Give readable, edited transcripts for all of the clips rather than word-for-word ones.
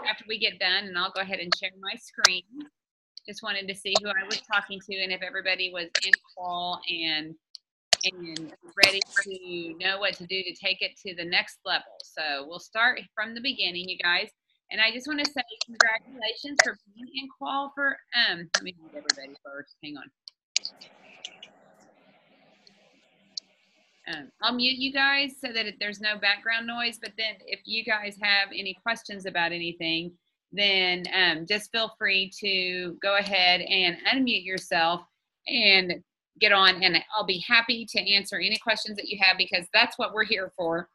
After we get done, and I'll go ahead and share my screen. Just wanted to see who I was talking to and if everybody was in call and ready to know what to do to take it to the next level. So we'll start from the beginning, you guys. And I just want to say congratulations for being in qual for, let me meet everybody first. Hang on. I'll mute you guys so that there's no background noise, but then if you guys have any questions about anything, then just feel free to go ahead and unmute yourself and get on, and I'll be happy to answer any questions that you have, because that's what we're here for,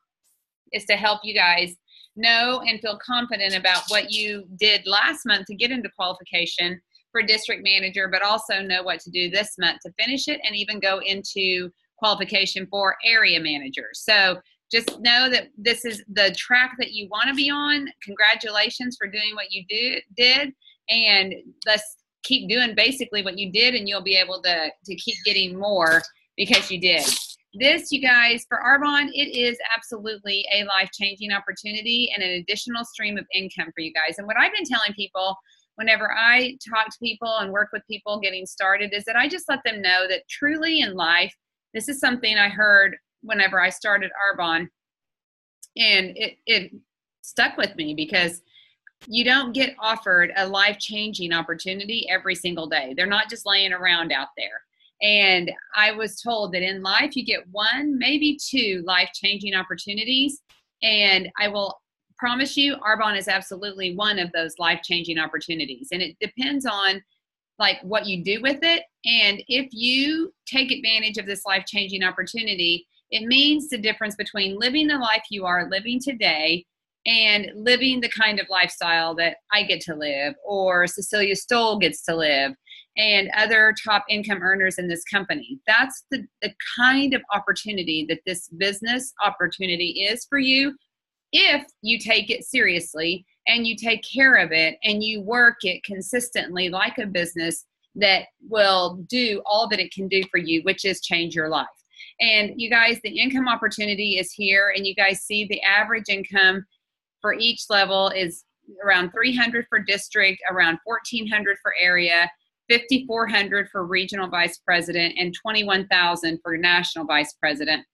is to help you guys know and feel confident about what you did last month to get into qualification for district manager, but also know what to do this month to finish it and even go into qualification for area manager. So just know that this is the track that you want to be on. Congratulations for doing what you did, and let's keep doing basically what you did, and you'll be able to keep getting more because you did. This, you guys, for Arbonne, it is absolutely a life-changing opportunity and an additional stream of income for you guys. And what I've been telling people whenever I talk to people and work with people getting started is that I just let them know that truly in life, this is something I heard whenever I started Arbonne, and it stuck with me, because you don't get offered a life-changing opportunity every single day. They're not just laying around out there. And I was told that in life you get one, maybe two life-changing opportunities, and I will promise you Arbonne is absolutely one of those life-changing opportunities. And it depends on like what you do with it. And if you take advantage of this life-changing opportunity, it means the difference between living the life you are living today and living the kind of lifestyle that I get to live, or Cecilia Stoll gets to live, and other top income earners in this company. That's the kind of opportunity that this business opportunity is for you, if you take it seriously and you take care of it and you work it consistently like a business that will do all that it can do for you, which is change your life. And you guys, the income opportunity is here, and you guys see the average income for each level is around $300 for district, around $1,400 for area, $5,400 for regional vice president, and $21,000 for national vice president.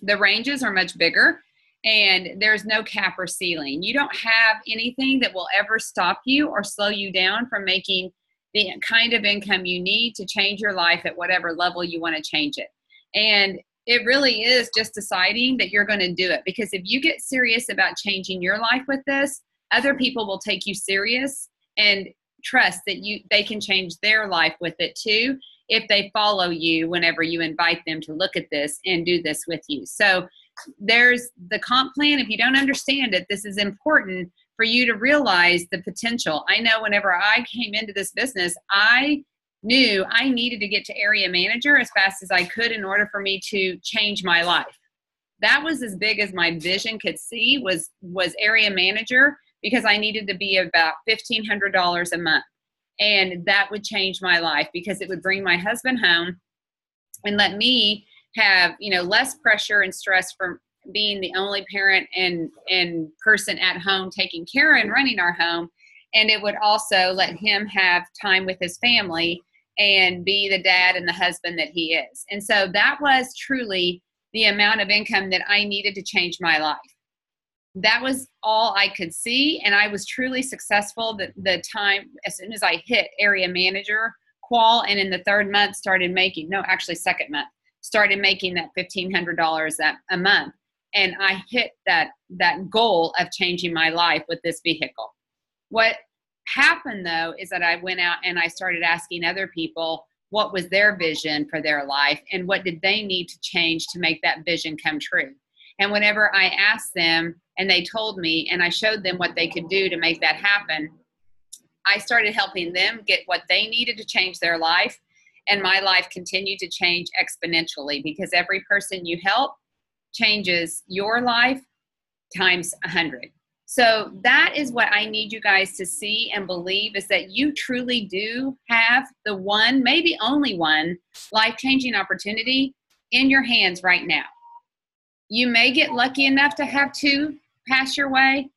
The ranges are much bigger, and there's no cap or ceiling. You don't have anything that will ever stop you or slow you down from making the kind of income you need to change your life at whatever level you want to change it. And it really is just deciding that you're going to do it, because if you get serious about changing your life with this, other people will take you serious and trust that they can change their life with it too, if they follow you whenever you invite them to look at this and do this with you. So there's the comp plan. If you don't understand it, this is important for you to realize the potential. I know whenever I came into this business, I knew I needed to get to area manager as fast as I could in order for me to change my life. That was as big as my vision could see, was area manager, because I needed to be about $1,500 a month. And that would change my life, because it would bring my husband home and let me have, less pressure and stress from being the only parent and person at home taking care and running our home. And it would also let him have time with his family and be the dad and the husband that he is. And so that was truly the amount of income that I needed to change my life. That was all I could see, and I was truly successful the time, as soon as I hit area manager qual, and in the third month started making, second month, started making that $1,500 a month. And I hit that goal of changing my life with this vehicle. What happened though is that I went out and I started asking other people what was their vision for their life and what did they need to change to make that vision come true. And whenever I asked them and they told me and I showed them what they could do to make that happen, I started helping them get what they needed to change their life. And my life continued to change exponentially, because every person you help changes your life times 100. So that is what I need you guys to see and believe, is that you truly do have the one, maybe only one, life-changing opportunity in your hands right now. You may get lucky enough to have two pass your way,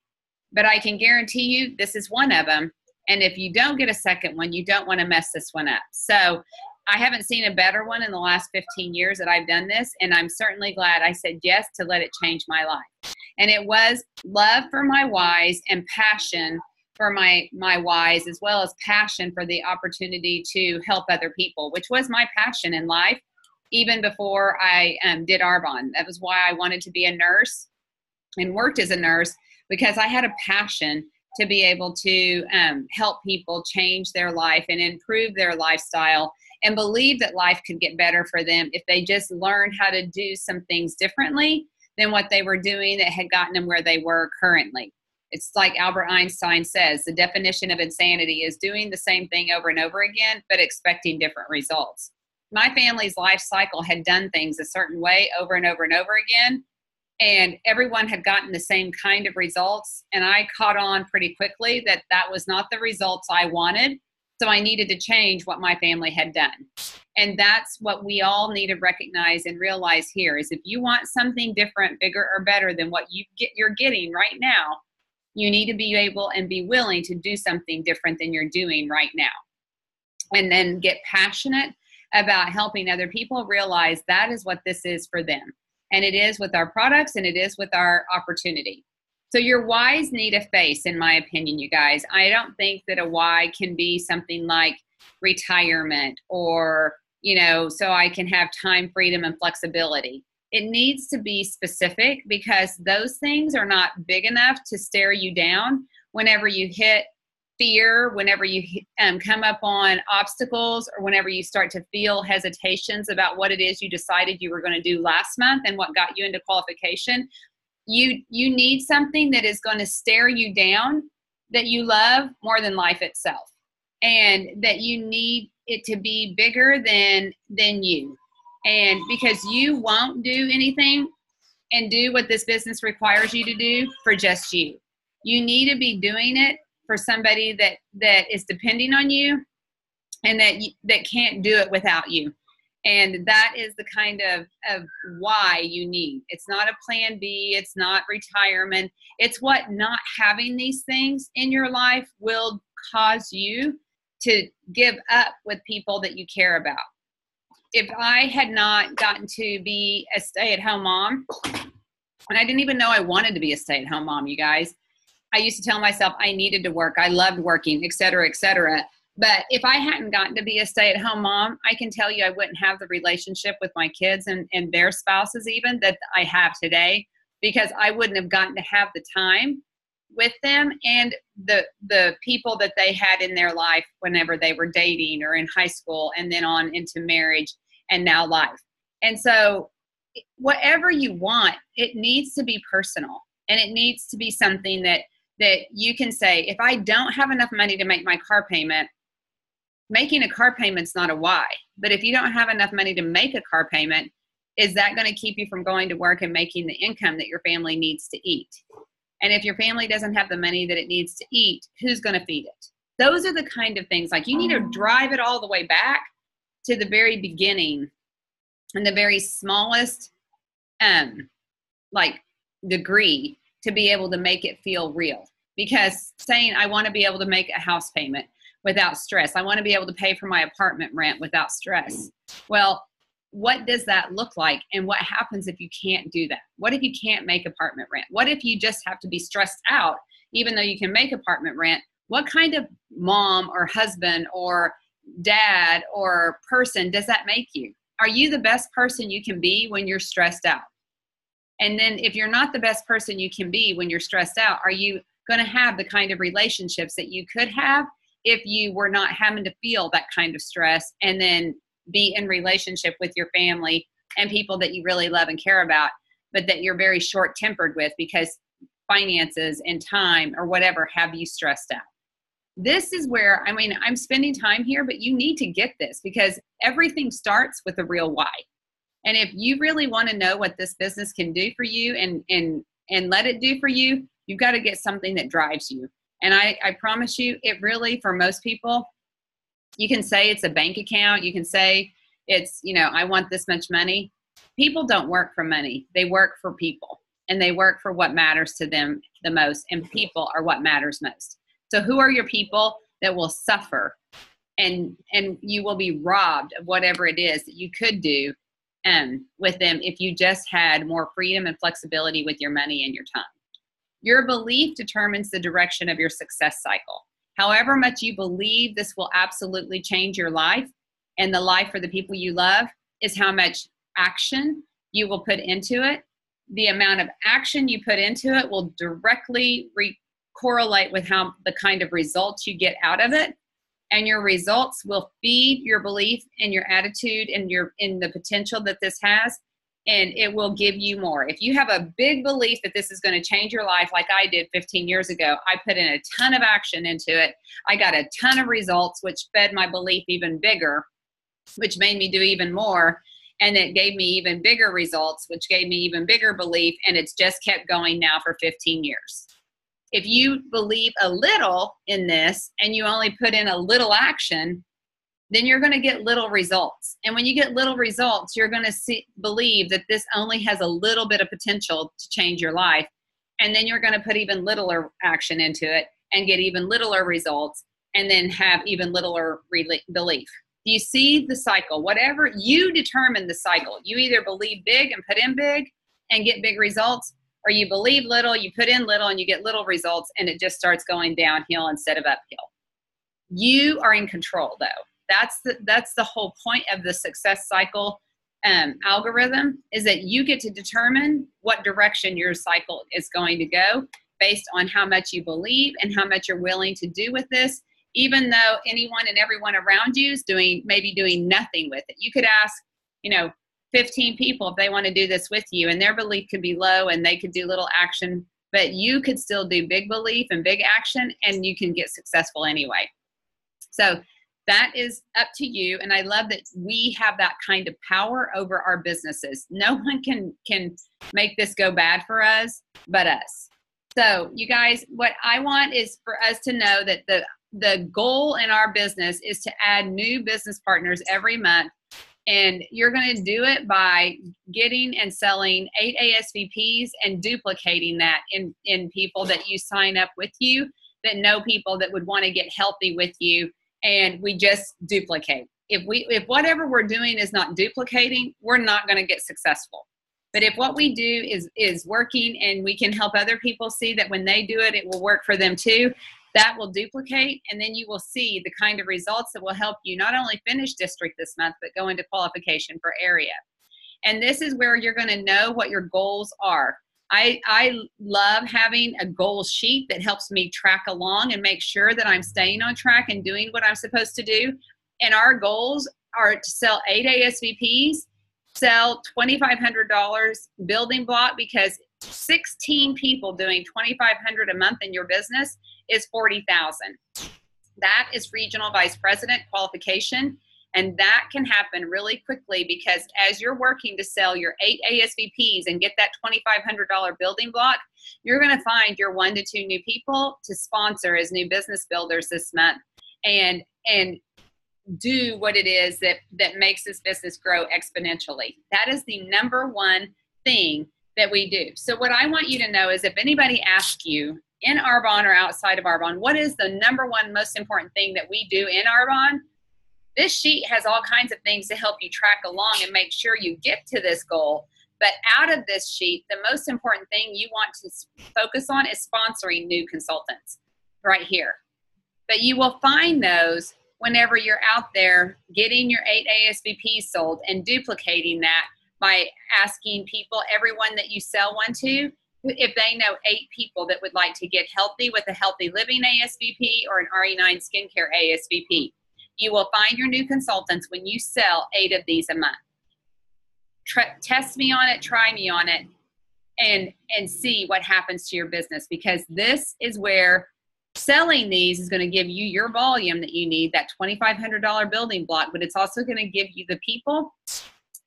but I can guarantee you this is one of them. And if you don't get a second one, you don't want to mess this one up. So I haven't seen a better one in the last 15 years that I've done this. And I'm certainly glad I said yes to let it change my life. And it was love for my whys and passion for my whys, as well as passion for the opportunity to help other people, which was my passion in life, even before I did Arbonne. That was why I wanted to be a nurse and worked as a nurse, because I had a passion to be able to help people change their life and improve their lifestyle, and believe that life could get better for them if they just learned how to do some things differently than what they were doing that had gotten them where they were currently. It's like Albert Einstein says, the definition of insanity is doing the same thing over and over again, but expecting different results. My family's life cycle had done things a certain way over and over and over again, and everyone had gotten the same kind of results. And I caught on pretty quickly that that was not the results I wanted. So I needed to change what my family had done. And that's what we all need to recognize and realize here is if you want something different, bigger, or better than what you're getting right now, you need to be able and be willing to do something different than you're doing right now. And then get passionate about helping other people realize that is what this is for them. And it is with our products, and it is with our opportunity. So your whys need a face, in my opinion, you guys. I don't think that a why can be something like retirement or, so I can have time, freedom, and flexibility. It needs to be specific, because those things are not big enough to stare you down whenever you hit fear, whenever you come up on obstacles, or whenever you start to feel hesitations about what it is you decided you were going to do last month and what got you into qualification. You need something that is going to stare you down, that you love more than life itself, and that you need it to be bigger than you. And because you won't do anything and do what this business requires you to do for just you. You need to be doing it for somebody that is depending on you, and that can't do it without you. And that is the kind of why you need. It's not a plan B. It's not retirement. It's what not having these things in your life will cause you to give up with people that you care about. If I had not gotten to be a stay-at-home mom, and I didn't even know I wanted to be a stay-at-home mom, you guys. I used to tell myself I needed to work. I loved working, et cetera, et cetera. But if I hadn't gotten to be a stay-at-home mom, I can tell you I wouldn't have the relationship with my kids and their spouses even that I have today, because I wouldn't have gotten to have the time with them and the people that they had in their life whenever they were dating or in high school and then on into marriage and now life. And so whatever you want, it needs to be personal, and it needs to be something that you can say, if I don't have enough money to make my car payment, making a car payment's not a why. But if you don't have enough money to make a car payment, is that going to keep you from going to work and making the income that your family needs to eat? And if your family doesn't have the money that it needs to eat, who's going to feed it? Those are the kind of things, like you need to drive it all the way back to the very beginning and the very smallest degree to be able to make it feel real. Because saying I want to be able to make a house payment without stress, I want to be able to pay for my apartment rent without stress. Well, what does that look like? And what happens if you can't do that? What if you can't make apartment rent? What if you just have to be stressed out even though you can make apartment rent? What kind of mom or husband or dad or person does that make you? Are you the best person you can be when you're stressed out? And then if you're not the best person you can be when you're stressed out, are you going to have the kind of relationships that you could have if you were not having to feel that kind of stress and then be in relationship with your family and people that you really love and care about, but that you're very short-tempered with because finances and time or whatever have you stressed out? This is where, I'm spending time here, but you need to get this, because everything starts with a real why. And if you really want to know what this business can do for you and let it do for you, you've got to get something that drives you. And I promise you, it really, for most people, you can say it's a bank account. You can say it's, I want this much money. People don't work for money. They work for people. and they work for what matters to them the most, and people are what matters most. So who are your people that will suffer, and you will be robbed of whatever it is that you could do with them if you just had more freedom and flexibility with your money and your time? Your belief determines the direction of your success cycle. However much you believe this will absolutely change your life and the life for the people you love is how much action you will put into it. The amount of action you put into it will directly correlate with how the kind of results you get out of it. And your results will feed your belief and your attitude and in the potential that this has, and it will give you more. If you have a big belief that this is going to change your life like I did 15 years ago, I put in a ton of action into it. I got a ton of results, which fed my belief even bigger, which made me do even more. And it gave me even bigger results, which gave me even bigger belief. And it's just kept going now for 15 years. If you believe a little in this and you only put in a little action, then you're going to get little results. And when you get little results, you're going to believe that this only has a little bit of potential to change your life. And then you're going to put even littler action into it and get even littler results, and then have even littler belief. You see the cycle. Whatever you determine the cycle, you either believe big and put in big and get big results, or you believe little, you put in little and you get little results, and it just starts going downhill instead of uphill. You are in control though. That's the whole point of the success cycle algorithm, is that you get to determine what direction your cycle is going to go based on how much you believe and how much you're willing to do with this, even though anyone and everyone around you is maybe doing nothing with it. You could ask, 15 people if they want to do this with you, and their belief could be low and they could do little action, but you could still do big belief and big action, and you can get successful anyway. So that is up to you. And I love that we have that kind of power over our businesses. No one can make this go bad for us but us. So you guys, what I want is for us to know that the goal in our business is to add new business partners every month. And you're going to do it by getting and selling 8 ASVPs and duplicating that in people that you sign up with you, that know people that would want to get healthy with you. And we just duplicate. If whatever we're doing is not duplicating, we're not going to get successful. But if what we do is working, and we can help other people see that when they do it, it will work for them too, that will duplicate. And then you will see the kind of results that will help you not only finish district this month, but go into qualification for area. And this is where you're going to know what your goals are. I love having a goal sheet that helps me track along and make sure that I'm staying on track and doing what I'm supposed to do. And our goals are to sell 8 ASVPs, sell $2,500 building block, because 16 people doing $2,500 a month in your business is $40,000. That is regional vice president qualification. And that can happen really quickly, because as you're working to sell your 8 ASVPs and get that $2,500 building block, you're going to find your 1 to 2 new people to sponsor as new business builders this month, and do what it is that makes this business grow exponentially. That is the number one thing that we do. So what I want you to know is, if anybody asks you in Arbonne or outside of Arbonne, what is the number one most important thing that we do in Arbonne? This sheet has all kinds of things to help you track along and make sure you get to this goal. But out of this sheet, the most important thing you want to focus on is sponsoring new consultants right here. But you will find those whenever you're out there getting your 8 ASVPs sold and duplicating that by asking people, everyone that you sell one to, if they know 8 people that would like to get healthy with a healthy living ASVP or an RE9 skincare ASVP. You will find your new consultants when you sell 8 of these a month. Test me on it, try me on it, and see what happens to your business, because this is where selling these is going to give you your volume that you need, that $2,500 building block, but it's also going to give you the people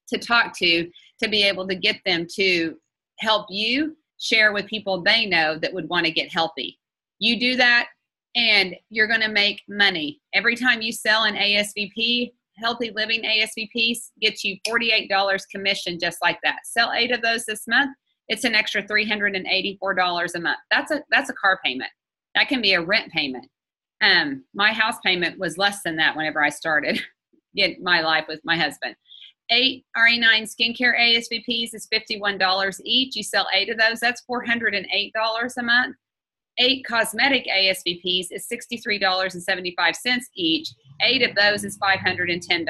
to talk to be able to get them to help you share with people they know that would want to get healthy. You do that, and you're going to make money. Every time you sell an ASVP, Healthy Living ASVPs, gets you $48 commission just like that. Sell 8 of those this month, it's an extra $384 a month. That's a car payment. That can be a rent payment. My house payment was less than that whenever I started my life with my husband. 8 RE9 skincare ASVPs is $51 each. You sell 8 of those, that's $408 a month. 8 cosmetic ASVPs is $63.75 each. 8 of those is $510.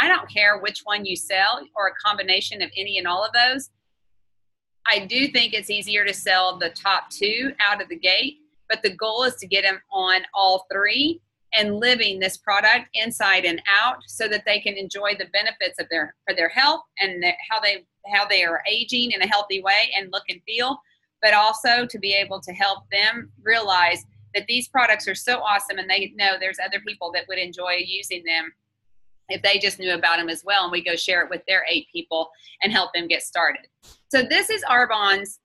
I don't care which one you sell or a combination of any and all of those. I do think it's easier to sell the top 2 out of the gate, but the goal is to get them on all 3 and living this product inside and out so that they can enjoy the benefits of their health and how they are aging in a healthy way and look and feel, but also to be able to help them realize that these products are so awesome and they know there's other people that would enjoy using them if they just knew about them as well, and we go share it with their 8 people and help them get started. So this is Arbonne's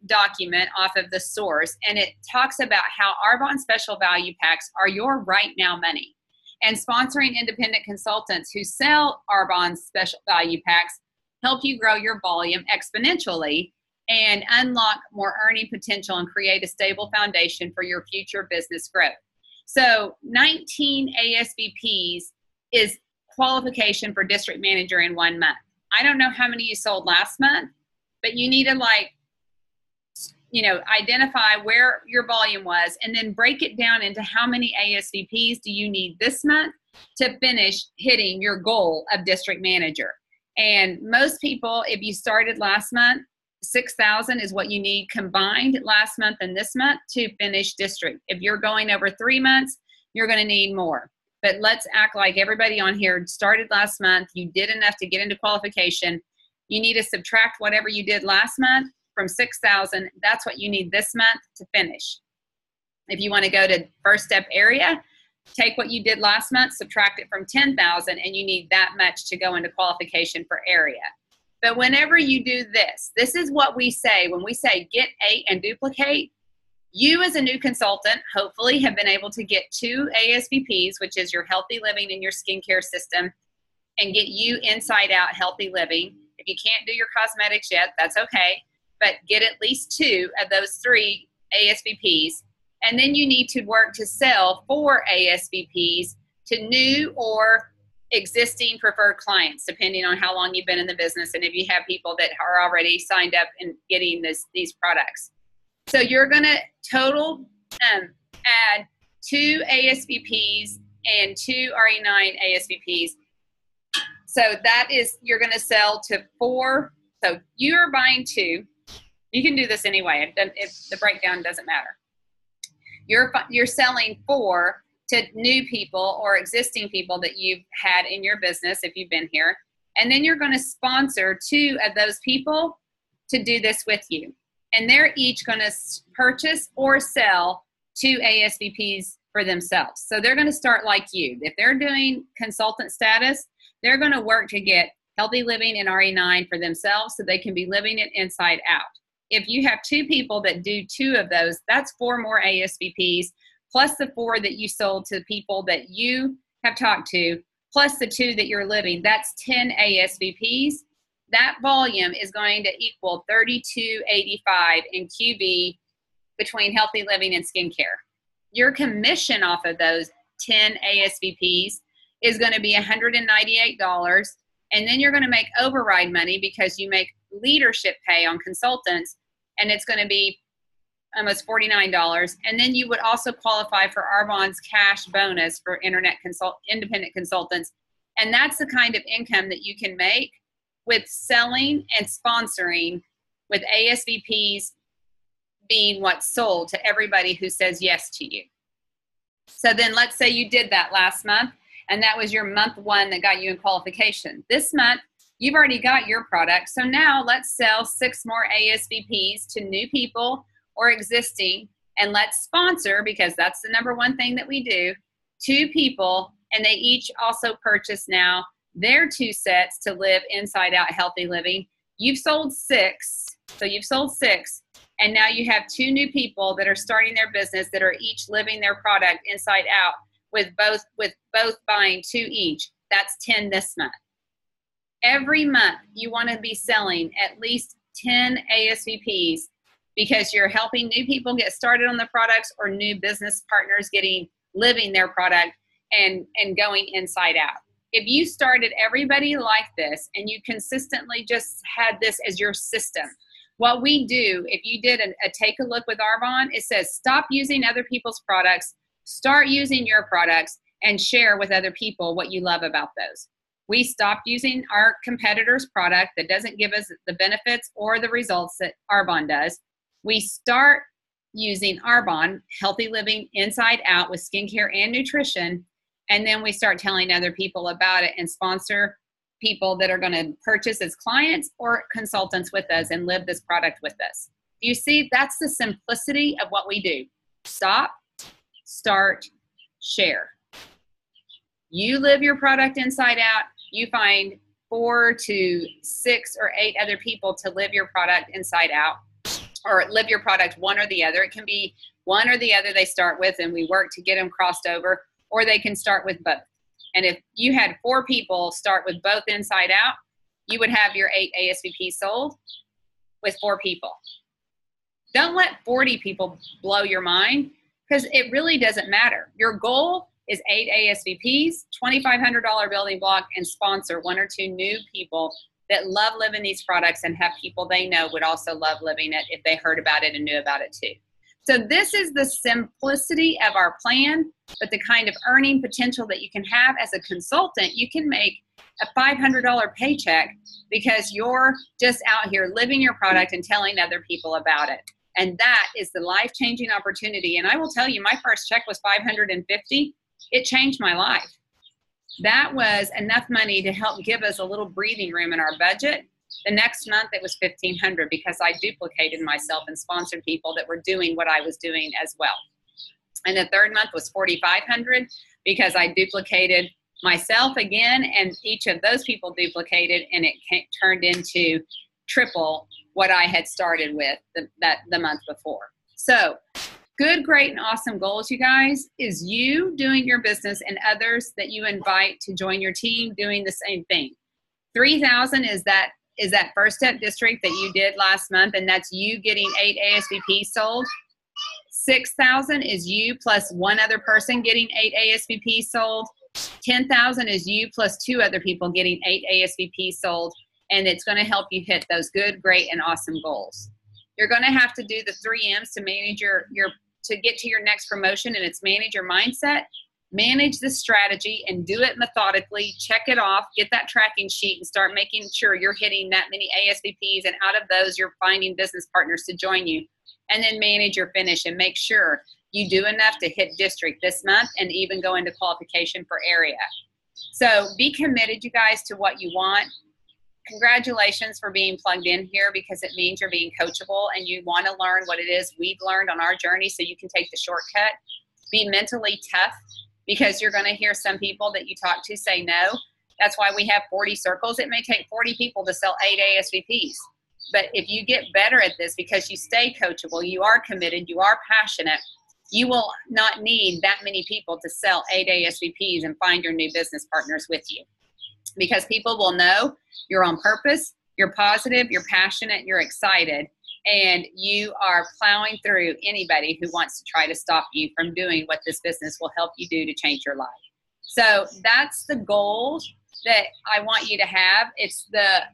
document off of the source, and it talks about how Arbonne special value packs are your right now money. And sponsoring independent consultants who sell Arbonne's special value packs help you grow your volume exponentially and unlock more earning potential and create a stable foundation for your future business growth. So 19 ASVPs is qualification for district manager in 1 month. I don't know how many you sold last month, but you need to identify where your volume was and then break it down into how many ASVPs do you need this month to finish hitting your goal of district manager. And most people, if you started last month, 6,000 is what you need combined last month and this month to finish district. If you're going over 3 months, you're going to need more. But let's act like everybody on here started last month. You did enough to get into qualification. You need to subtract whatever you did last month from 6,000. That's what you need this month to finish. If you want to go to first step area, take what you did last month, subtract it from 10,000, and you need that much to go into qualification for area. But whenever you do this, this is what we say when we say get 8 and duplicate. You as a new consultant hopefully have been able to get 2 ASVPs, which is your healthy living and your skincare system, and get you inside out healthy living. If you can't do your cosmetics yet, that's okay, but get at least 2 of those 3 ASVPs. And then you need to work to sell 4 ASVPs to new or existing preferred clients, depending on how long you've been in the business and if you have people that are already signed up and getting these products. So you're going to total add 2 ASVPs and 2 RE9 ASVPs. So that is, you're going to sell to 4. So you're buying 2. You can do this anyway. The breakdown doesn't matter. You're selling 4 to new people or existing people that you've had in your business if you've been here. And then you're going to sponsor 2 of those people to do this with you. And they're each going to purchase or sell 2 ASVPs for themselves. So they're going to start like you. If they're doing consultant status, they're going to work to get healthy living and RE9 for themselves so they can be living it inside out. If you have 2 people that do 2 of those, that's 4 more ASVPs, plus the 4 that you sold to people that you have talked to, plus the 2 that you're living. That's 10 ASVPs. That volume is going to equal $32.85 in QV between healthy living and skincare. Your commission off of those 10 ASVPs is going to be $198, and then you're going to make override money because you make leadership pay on consultants, and it's going to be almost $49. And then you would also qualify for Arbonne's cash bonus for independent consultants, and that's the kind of income that you can make with selling and sponsoring, with ASVPs being what's sold to everybody who says yes to you. So then let's say you did that last month, and that was your month 1 that got you in qualification. This month, you've already got your product. So now let's sell 6 more ASVPs to new people or existing, and let's sponsor, because that's the number 1 thing that we do, 2 people, and they each also purchase now their 2 sets to live inside out healthy living. You've sold 6. So you've sold 6. And now you have 2 new people that are starting their business that are each living their product inside out with both buying 2 each. That's 10 this month. Every month you want to be selling at least 10 ASVPs because you're helping new people get started on the products or new business partners living their product and going inside out. If you started everybody like this and you consistently just had this as your system, what we do, if you did a take a look with Arbonne, it says stop using other people's products, start using your products, and share with other people what you love about those. We stopped using our competitor's product that doesn't give us the benefits or the results that Arbonne does. We start using Arbonne, healthy living inside out with skincare and nutrition, and then we start telling other people about it and sponsor people that are going to purchase as clients or consultants with us and live this product with us. You see, that's the simplicity of what we do. Stop, start, share. You live your product inside out. You find 4 to 6 or 8 other people to live your product inside out, or live your product one or the other. It can be one or the other they start with, and we work to get them crossed over, or they can start with both. And if you had 4 people start with both inside out, you would have your 8 ASVPs sold with 4 people. Don't let 40 people blow your mind, because it really doesn't matter. Your goal is 8 ASVPs, $2,500 building block, and sponsor 1 or 2 new people that love living these products and have people they know would also love living it if they heard about it and knew about it too. So this is the simplicity of our plan, but the kind of earning potential that you can have as a consultant. You can make a $500 paycheck because you're just out here living your product and telling other people about it. And that is the life-changing opportunity. And I will tell you, my first check was $550. It changed my life. That was enough money to help give us a little breathing room in our budget. The next month it was $1,500 because I duplicated myself and sponsored people that were doing what I was doing as well. And the third month was $4,500 because I duplicated myself again, and each of those people duplicated, and it turned into triple what I had started with the month before. So good, great, and awesome goals, you guys, is you doing your business and others that you invite to join your team doing the same thing. 3,000 is that first step district that you did last month, and that's you getting 8 ASVPs sold. 6,000 is you plus 1 other person getting 8 ASVPs sold. 10,000 is you plus 2 other people getting 8 ASVPs sold, and it's going to help you hit those good, great, and awesome goals. You're going to have to do the 3 M's to manage to get to your next promotion, and it's manage your mindset, manage the strategy, and do it methodically. Check it off, get that tracking sheet, and start making sure you're hitting that many ASVPs, and out of those, you're finding business partners to join you. And then manage your finish and make sure you do enough to hit district this month and even go into qualification for area. So be committed, you guys, to what you want. Congratulations for being plugged in here, because it means you're being coachable and you want to learn what it is we've learned on our journey so you can take the shortcut. Be mentally tough, because you're going to hear some people that you talk to say no. That's why we have 40 circles. It may take 40 people to sell 8 ASVPs. But if you get better at this because you stay coachable, you are committed, you are passionate, you will not need that many people to sell 8 ASVPs and find your new business partners with you. Because people will know you're on purpose, you're positive, you're passionate, you're excited, and you are plowing through anybody who wants to try to stop you from doing what this business will help you do to change your life. So that's the goal that I want you to have. It's the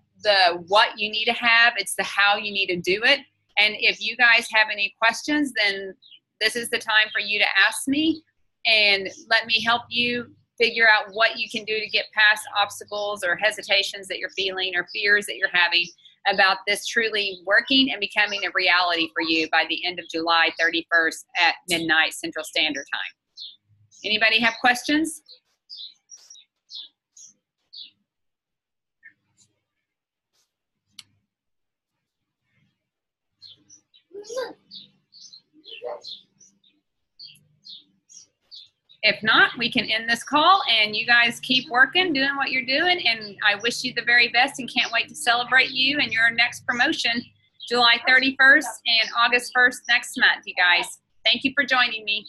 what you need to have. It's the how you need to do it. And if you guys have any questions, then this is the time for you to ask me and let me help you figure out what you can do to get past obstacles or hesitations that you're feeling or fears that you're having about this truly working and becoming a reality for you by the end of July 31st at midnight Central Standard Time. Anybody have questions? If not, we can end this call and you guys keep working, doing what you're doing. And I wish you the very best and can't wait to celebrate you and your next promotion, July 31st and August 1st next month, you guys. Thank you for joining me.